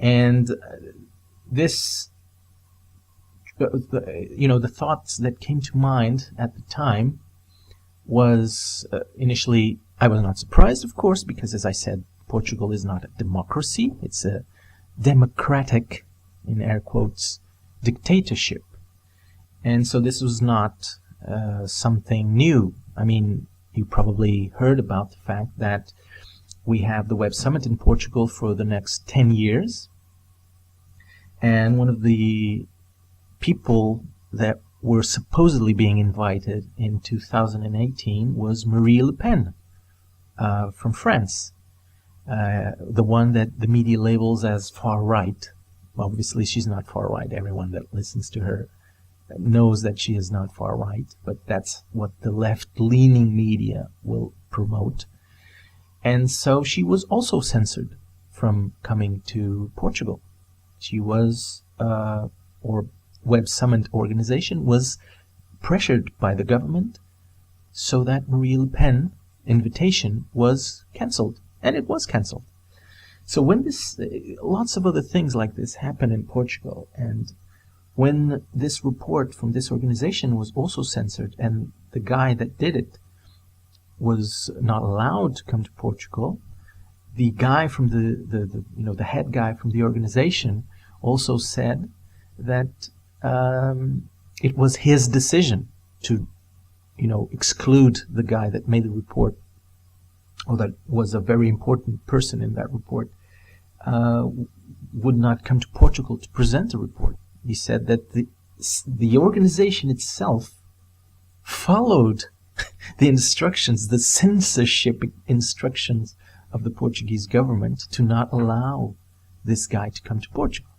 And this, the thoughts that came to mind at the time was initially, I was not surprised, of course, because as I said, Portugal is not a democracy. It's a democratic, in air quotes, dictatorship. And so this was not something new. I mean, you probably heard about the fact that we have the Web Summit in Portugal for the next 10 years. And one of the people that were supposedly being invited in 2018 was Marie Le Pen from France. The one that the media labels as far right. Obviously, she's not far right. Everyone that listens to her knows that she is not far right, but that's what the left-leaning media will promote. And so she was also censored from coming to Portugal. She was, or Web Summit organization was pressured by the government so that Marie Le Pen invitation was cancelled. And it was cancelled. So when lots of other things like this happen in Portugal, and when this report from this organization was also censored, and the guy that did it was not allowed to come to Portugal, the guy from the head guy from the organization also said that it was his decision to, exclude the guy that made the report, or that was a very important person in that report, would not come to Portugal to present the report. He said that the organization itself followed the instructions, the censorship instructions of the Portuguese government to not allow this guy to come to Portugal.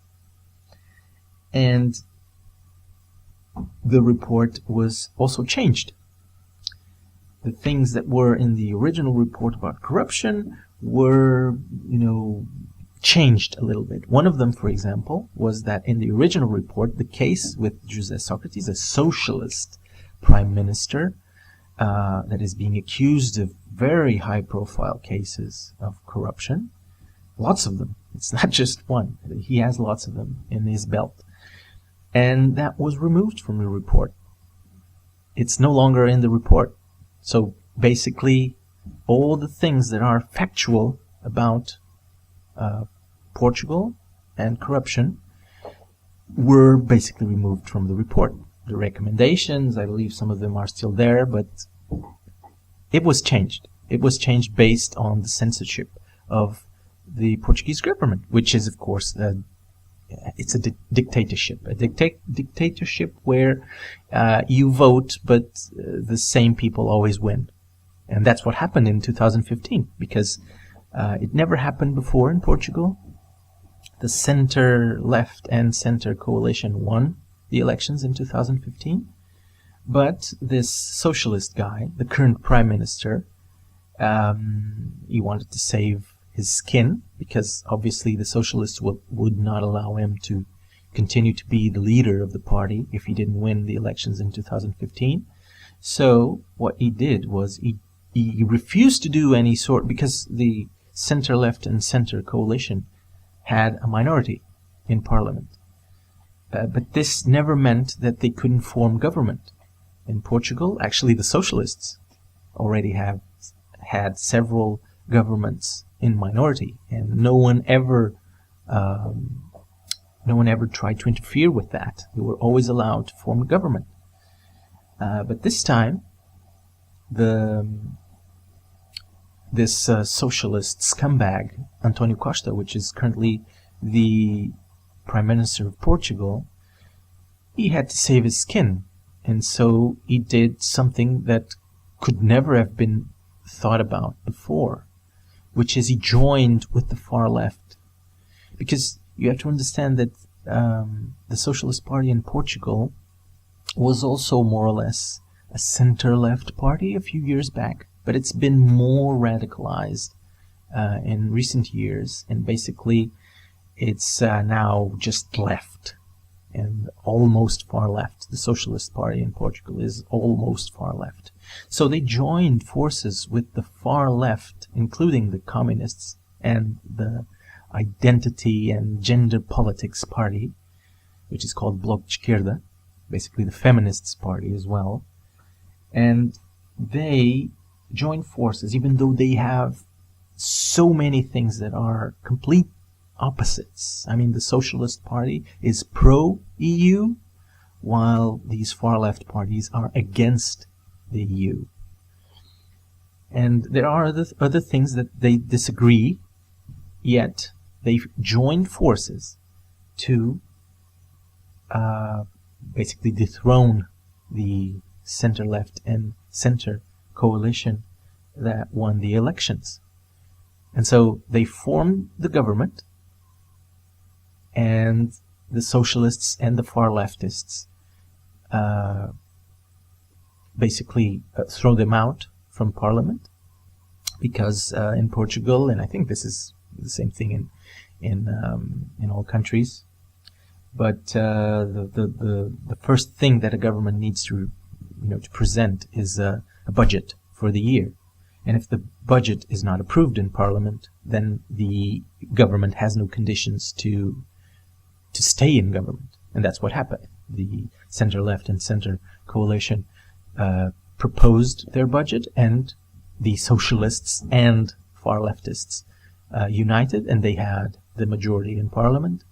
And the report was also changed. The things that were in the original report about corruption were, changed a little bit. One of them, for example, was that in the original report, the case with José Sócrates, a socialist prime minister, that is being accused of very high-profile cases of corruption, lots of them. It's not just one. He has lots of them in his belt. And that was removed from the report. It's no longer in the report. So basically, all the things that are factual about Portugal and corruption were basically removed from the report. The recommendations, I believe some of them are still there, but it was changed. It was changed based on the censorship of the Portuguese government, which is, of course, it's a dictatorship. A dictatorship where you vote, but the same people always win. And that's what happened in 2015, because it never happened before in Portugal. The center-left and center coalition won the elections in 2015. But this socialist guy, the current prime minister, he wanted to save his skin, because obviously the socialists would not allow him to continue to be the leader of the party if he didn't win the elections in 2015. So what he did was he refused to do any sort, because the center-left and center coalition had a minority in parliament. But this never meant that they couldn't form government. In Portugal, actually the socialists already have had several governments in minority, and no one ever tried to interfere with that. They were always allowed to form a government. But this time, this socialist scumbag, António Costa, which is currently the Prime Minister of Portugal, he had to save his skin. And so he did something that could never have been thought about before, which is he joined with the far left. Because you have to understand that the Socialist Party in Portugal was also more or less a center-left party a few years back, but it's been more radicalized in recent years, and basically it's now just left and almost far left. The Socialist Party in Portugal is almost far left. So they joined forces with the far left, including the communists and the identity and gender politics party, which is called Bloc de Esquerda, basically the feminists party as well. And they join forces, even though they have so many things that are complete opposites. I mean, the Socialist Party is pro-EU, while these far-left parties are against the EU. And there are other things that they disagree, yet they've joined forces to basically dethrone the center-left and center coalition that won the elections. And so they formed the government, and the socialists and the far-leftists basically throw them out from parliament, because in Portugal, and I think this is the same thing in all countries, but the first thing that a government needs to present is a budget for the year. And if the budget is not approved in Parliament, then the government has no conditions to stay in government. And that's what happened. The center-left and center coalition proposed their budget, and the socialists and far-leftists united, and they had the majority in Parliament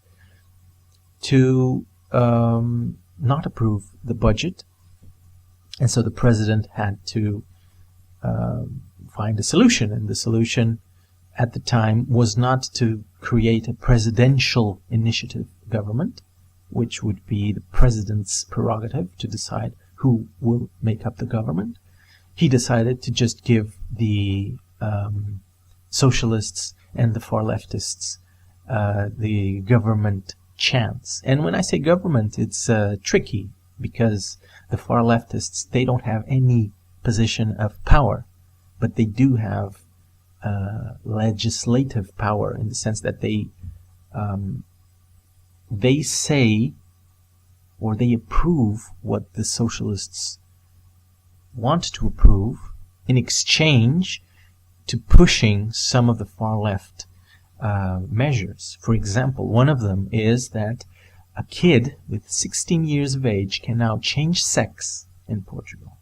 to not approve the budget. And so the president had to find a solution, and the solution at the time was not to create a presidential initiative government, which would be the president's prerogative to decide who will make up the government. He decided to just give the socialists and the far-leftists the government chance. And when I say government, it's tricky, because the far-leftists, they don't have any position of power, but they do have legislative power, in the sense that they say, or they approve what the socialists want to approve, in exchange to pushing some of the far left measures. For example, one of them is that a kid with 16 years of age can now change sex in Portugal.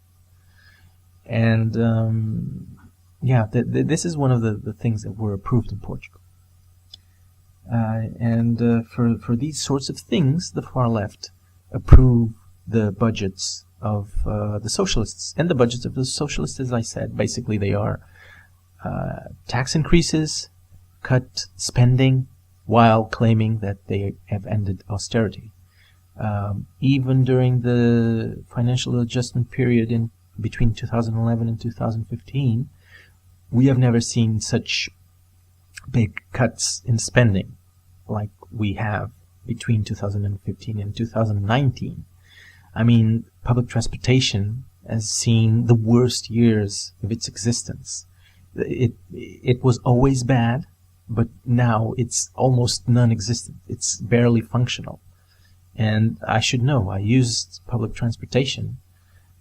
And this is one of the things that were approved in Portugal. For these sorts of things, the far left approve the budgets of the socialists. And the budgets of the socialists, as I said, basically they are tax increases, cut spending, while claiming that they have ended austerity. Even during the financial adjustment period between 2011 and 2015, we have never seen such big cuts in spending like we have between 2015 and 2019. I mean, public transportation has seen the worst years of its existence. It was always bad, but now it's almost non-existent. It's barely functional. And I should know, I used public transportation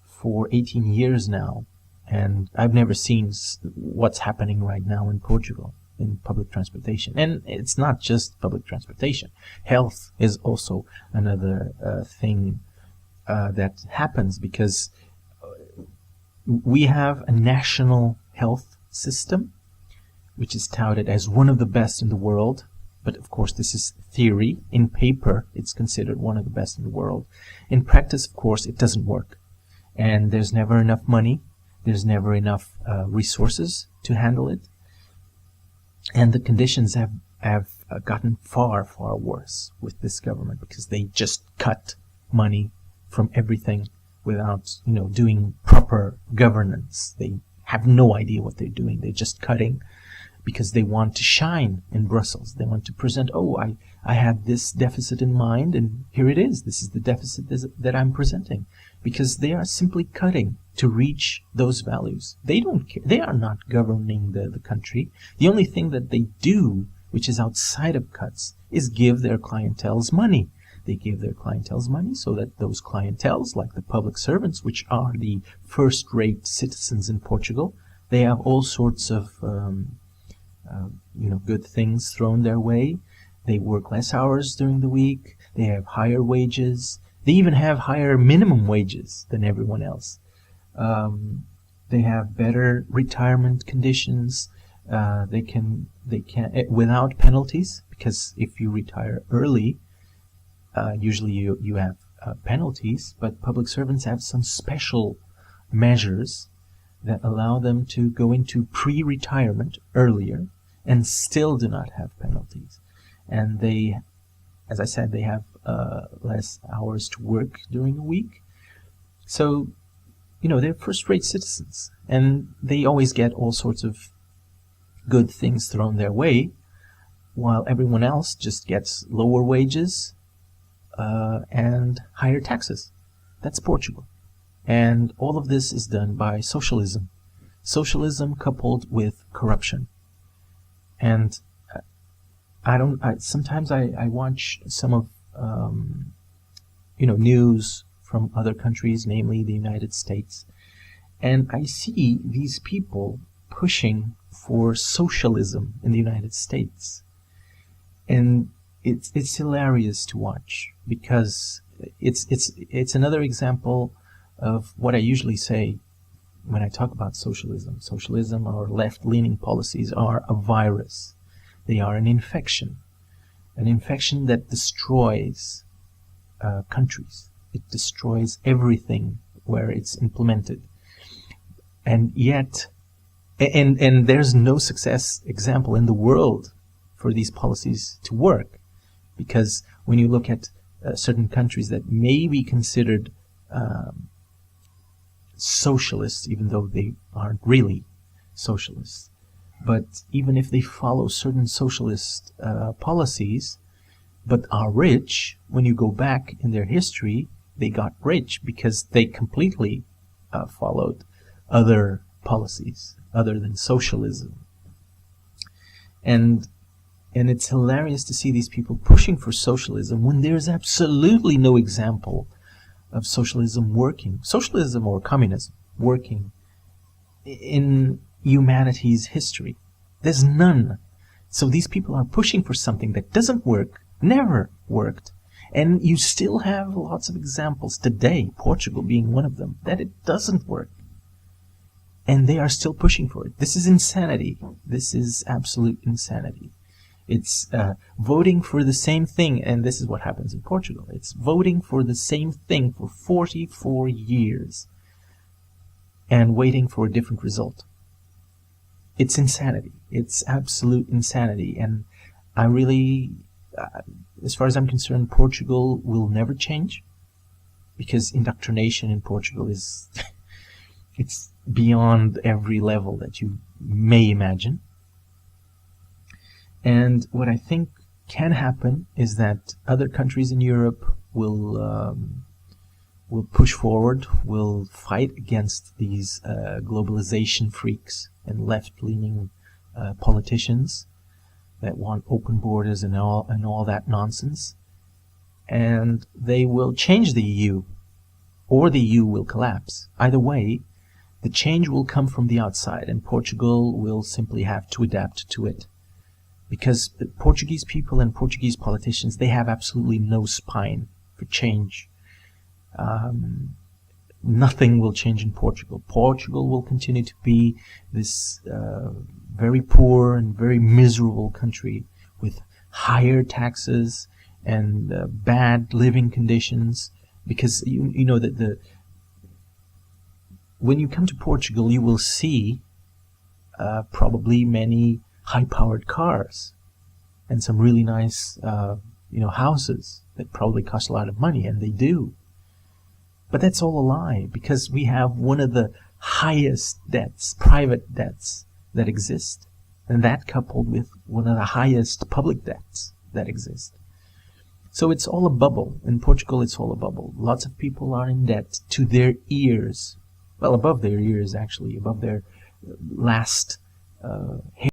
for 18 years now, and I've never seen what's happening right now in Portugal in public transportation. And it's not just public transportation. Health is also another thing that happens, because we have a national health system which is touted as one of the best in the world. But of course, this is theory. In paper, it's considered one of the best in the world. In practice, of course, it doesn't work. And there's never enough money. There's never enough resources to handle it. And the conditions have gotten far, far worse with this government, because they just cut money from everything without, doing proper governance. They have no idea what they're doing. They're just cutting because they want to shine in Brussels. They want to present, I had this deficit in mind, and here it is. This is the deficit that I'm presenting. Because they are simply cutting to reach those values. They don't care. They are not governing the country. The only thing that they do, which is outside of cuts, is give their clienteles money. They give their clienteles money so that those clienteles, like the public servants, which are the first-rate citizens in Portugal, they have all sorts of good things thrown their way. They work less hours during the week. They have higher wages. They even have higher minimum wages than everyone else. They have better retirement conditions. They can without penalties, because if you retire early, usually you have penalties. But public servants have some special measures that allow them to go into pre-retirement earlier and still do not have penalties. And they, as I said, they have less hours to work during the week. So, they're first-rate citizens, and they always get all sorts of good things thrown their way, while everyone else just gets lower wages and higher taxes. That's Portugal. And all of this is done by socialism. Socialism coupled with corruption. And sometimes I watch some of, news from other countries, namely the United States, and I see these people pushing for socialism in the United States. And it's hilarious to watch, because it's another example of what I usually say when I talk about socialism. Socialism or left-leaning policies are a virus. They are an infection that destroys countries. It destroys everything where it's implemented. And yet, and there's no success example in the world for these policies to work, because when you look at certain countries that may be considered socialists, even though they aren't really socialists, but even if they follow certain socialist policies, but are rich, when you go back in their history, they got rich because they completely followed other policies other than socialism. And it's hilarious to see these people pushing for socialism when there's absolutely no example of socialism working, socialism or communism working in humanity's history. There's none. So these people are pushing for something that doesn't work, never worked, and you still have lots of examples today, Portugal being one of them, that it doesn't work. And they are still pushing for it. This is insanity. This is absolute insanity. It's voting for the same thing, and this is what happens in Portugal. It's voting for the same thing for 44 years and waiting for a different result. It's insanity. It's absolute insanity. And I really, as far as I'm concerned, Portugal will never change, because indoctrination in Portugal is it's beyond every level that you may imagine. And what I think can happen is that other countries in Europe will push forward, will fight against these globalization freaks and left-leaning politicians that want open borders and all that nonsense, and they will change the EU, or the EU will collapse. Either way, the change will come from the outside, and Portugal will simply have to adapt to it. Because the Portuguese people and Portuguese politicians, they have absolutely no spine for change. Nothing will change in Portugal. Portugal will continue to be this very poor and very miserable country with higher taxes and bad living conditions. Because you know that when you come to Portugal, you will see probably many high-powered cars and some really nice houses that probably cost a lot of money, and they do. But that's all a lie, because we have one of the highest debts, private debts, that exist, and that coupled with one of the highest public debts that exist. So it's all a bubble. In Portugal, it's all a bubble. Lots of people are in debt to their ears. Well, above their ears, actually, above their last hair.